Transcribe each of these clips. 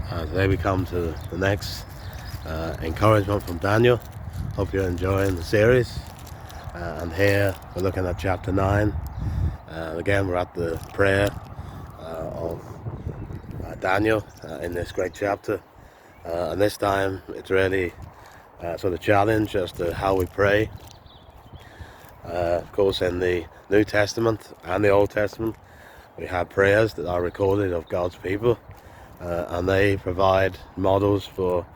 Today we come to the next encouragement from Daniel. Hope you're enjoying the series. And here we're looking at chapter 9. Again, we're at the prayer of Daniel in this great chapter. And this time it's really sort of challenge as to how we pray. Of course, in the New Testament and the Old Testament, we have prayers that are recorded of God's people. And they provide models for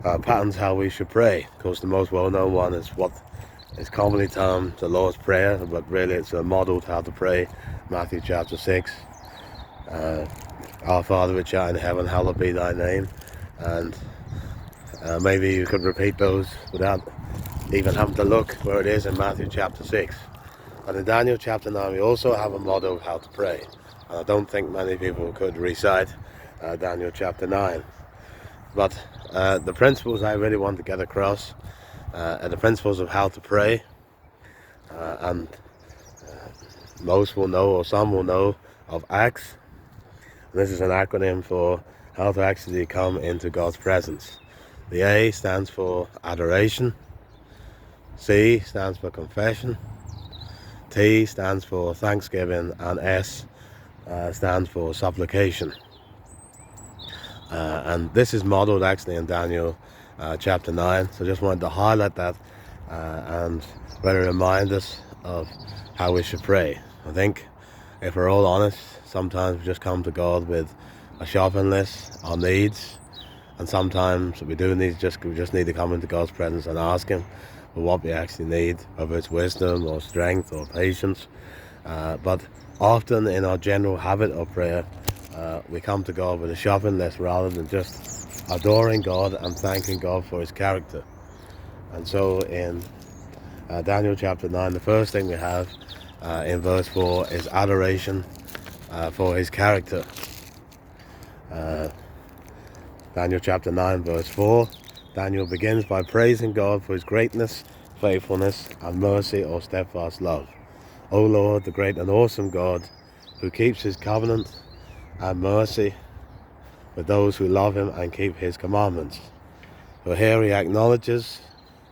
patterns how we should pray. Of course, the most well-known one is what is commonly termed the Lord's Prayer, but really it's a model to how to pray. Matthew chapter 6, Our Father which art in heaven, hallowed be thy name. And maybe you could repeat those without even having to look where it is in Matthew chapter 6. And in Daniel chapter 9 we also have a model of how to pray. And I don't think many people could recite Daniel chapter 9. But the principles I really want to get across are the principles of how to pray. And most will know, or some will know, of ACTS. And this is an acronym for how to actually come into God's presence. The A stands for adoration. C stands for confession. T stands for thanksgiving. And S stands for supplication. And this is modeled actually in Daniel chapter 9. So just wanted to highlight that and really remind us of how we should pray. I think if we're all honest, sometimes we just come to God with a shopping list, our needs, and sometimes we just need to come into God's presence and ask Him for what we actually need, whether it's wisdom or strength or patience. But often in our general habit of prayer, we come to God with a shopping list rather than just adoring God and thanking God for His character. And so in Daniel chapter 9, the first thing we have in verse 4 is adoration for His character. Daniel chapter 9 verse 4, Daniel begins by praising God for His greatness, faithfulness, and mercy or steadfast love. O Lord, the great and awesome God, who keeps His covenant and mercy with those who love Him and keep His commandments. So here he acknowledges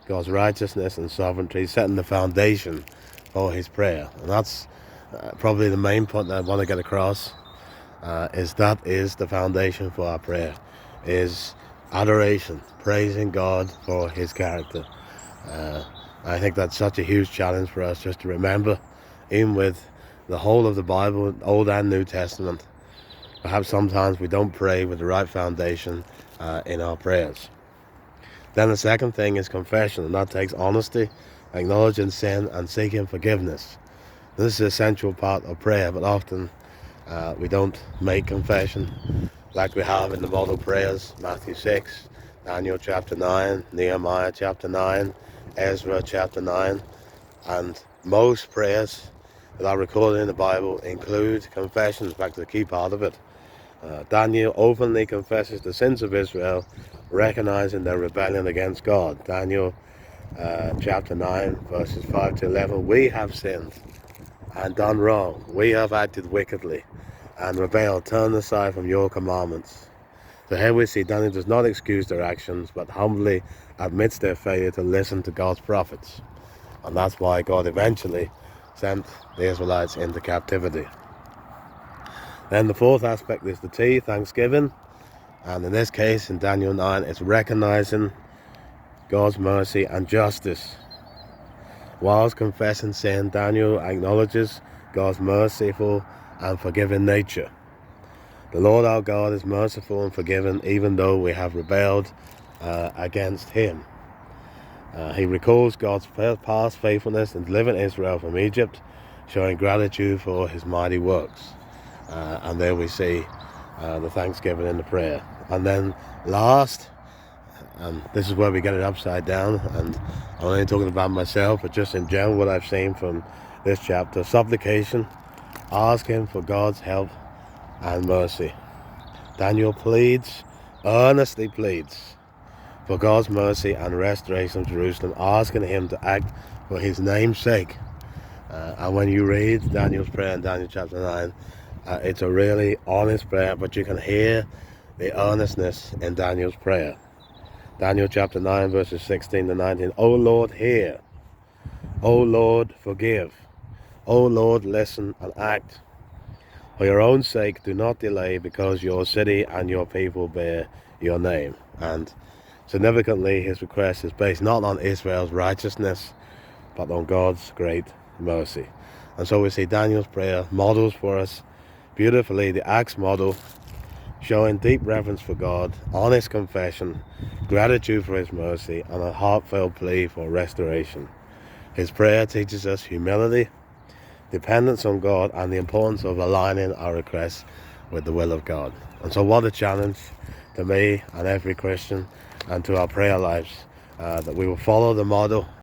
God's righteousness and sovereignty, setting the foundation for his prayer. And that's probably the main point that I want to get across, is that is the foundation for our prayer, is adoration, praising God for His character. I think that's such a huge challenge for us just to remember, even with the whole of the Bible, Old and New Testament. Perhaps sometimes we don't pray with the right foundation in our prayers. Then the second thing is confession, and that takes honesty, acknowledging sin and seeking forgiveness. This is an essential part of prayer, but often we don't make confession like we have in the model prayers, Matthew 6, Daniel chapter 9, Nehemiah chapter 9, Ezra chapter 9, and most prayers that are recorded in the Bible include confession. In fact, the key part of it. Daniel openly confesses the sins of Israel, recognizing their rebellion against God. Daniel chapter 9 verses 5 to 11, we have sinned and done wrong. We have acted wickedly and rebelled, turned aside from your commandments. So here we see Daniel does not excuse their actions, but humbly admits their failure to listen to God's prophets. And that's why God eventually sent the Israelites into captivity. Then the fourth aspect is the T, thanksgiving. And in this case, in Daniel 9, it's recognizing God's mercy and justice. Whilst confessing sin, Daniel acknowledges God's merciful and forgiving nature. The Lord our God is merciful and forgiving, even though we have rebelled against Him. He recalls God's past faithfulness in delivering Israel from Egypt, showing gratitude for His mighty works. And there we see the thanksgiving in the prayer. And then last, and this is where we get it upside down, and I'm only talking about myself, but just in general what I've seen from this chapter, supplication, asking for God's help and mercy. Daniel earnestly pleads for God's mercy and restoration of Jerusalem, asking Him to act for His name's sake. And when you read Daniel's prayer in Daniel chapter 9, it's a really honest prayer, but you can hear the earnestness in Daniel's prayer. Daniel chapter 9 verses 16 to 19. O Lord, hear. O Lord, forgive. O Lord, listen and act. For your own sake, do not delay, because your city and your people bear your name. And significantly, his request is based not on Israel's righteousness, but on God's great mercy. And so we see Daniel's prayer models for us beautifully the Acts model, showing deep reverence for God, honest confession, gratitude for his mercy, and a heartfelt plea for restoration. His prayer teaches us humility, dependence on God, and the importance of aligning our requests with the will of God. And so what a challenge to me and every Christian and to our prayer lives, that we will follow the model